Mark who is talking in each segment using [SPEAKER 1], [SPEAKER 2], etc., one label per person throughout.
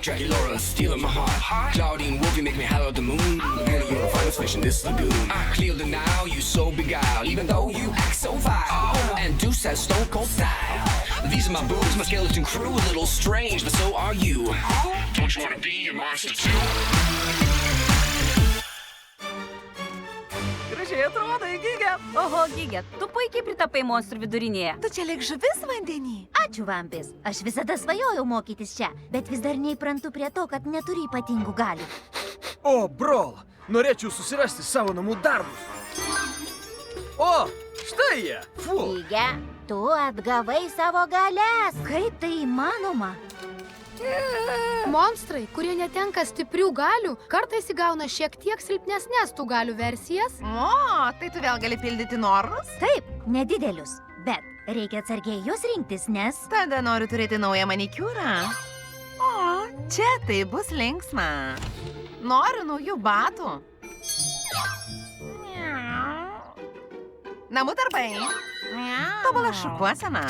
[SPEAKER 1] Draculaura, stealing my heart. Claudine Wolf, you make me howl at the moon. Penny, you're a finest fish in this lagoon. I clear the now, you so beguiled, even though you act so vile. And Deuce has stone cold style. These are my boobs, my skeleton crew, a little strange, but so are you. Don't you wanna be a monster too?
[SPEAKER 2] Gražiai atrodai, Gigė.
[SPEAKER 3] Oho, Gigė, tu puikiai pritapai monstrų vidurinėje.
[SPEAKER 4] Tu čia lyg žuvis vandenį.
[SPEAKER 5] Ačiū, Vampis. Aš visada svajojau mokytis čia, bet vis dar neįprantu prie to, kad neturi ypatingų galių.
[SPEAKER 2] O, brol, norėčiau susirasti savo namų darbus. O, štai jie. Fu.
[SPEAKER 5] Gigė, tu atgavai savo galias. Kaip tai įmanoma?
[SPEAKER 6] Monstrai, kurie netenka stiprių galių, kartais įgauna šiek tiek silpnesnės tų galių versijas.
[SPEAKER 4] O, tai tu vėl gali pildyti norus?
[SPEAKER 5] Taip, nedidelius, bet reikia atsargiai juos rinktis, nes...
[SPEAKER 4] Tada noriu turėti naują manikiūrą. O, čia tai bus linksma. Noriu naujų batų. Namų darbai. Tobula šukuosena.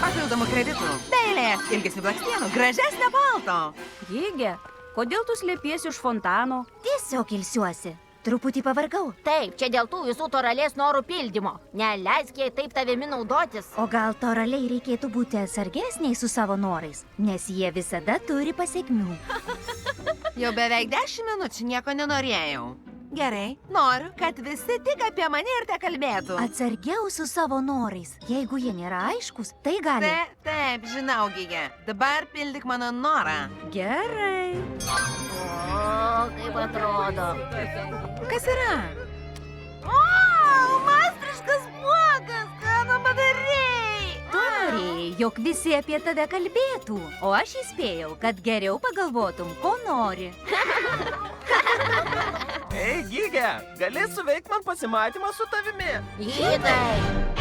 [SPEAKER 4] Papildomų kreditų. Dailės, ilgesnių blakstienų, gražesnio palto.
[SPEAKER 3] Gigė, kodėl tu slėpiesi už fontano?
[SPEAKER 5] Tiesiog ilsiuosi. Truputį pavargau.
[SPEAKER 7] Taip, čia dėl tų visų Toralės norų pildymo. Neleisk jai taip tavimi naudotis.
[SPEAKER 5] O gal Toraliai reikėtų būti atsargesniai su savo norais, nes jie visada turi pasekmių.
[SPEAKER 4] Jau beveik 10 minučių nieko nenorėjau. Gerai, noriu, kad visi tik apie mane ir te kalbėtų.
[SPEAKER 5] Atsargiau su savo norais. Jeigu jie nėra aiškus, tai gali...
[SPEAKER 4] Taip, žinau, Gigė. Dabar pildyk mano norą.
[SPEAKER 3] Gerai.
[SPEAKER 7] O, kaip atrodo.
[SPEAKER 4] Kas yra? O, mastriškas spuogas, ką tu padarei?
[SPEAKER 5] Tu norėjai, jog visi apie tave kalbėtų, o aš įspėjau, kad geriau pagalvotum, ko nori.
[SPEAKER 2] Ei, Gigė, gali suveikt man pasimatymą su tavimi?
[SPEAKER 7] Gytai.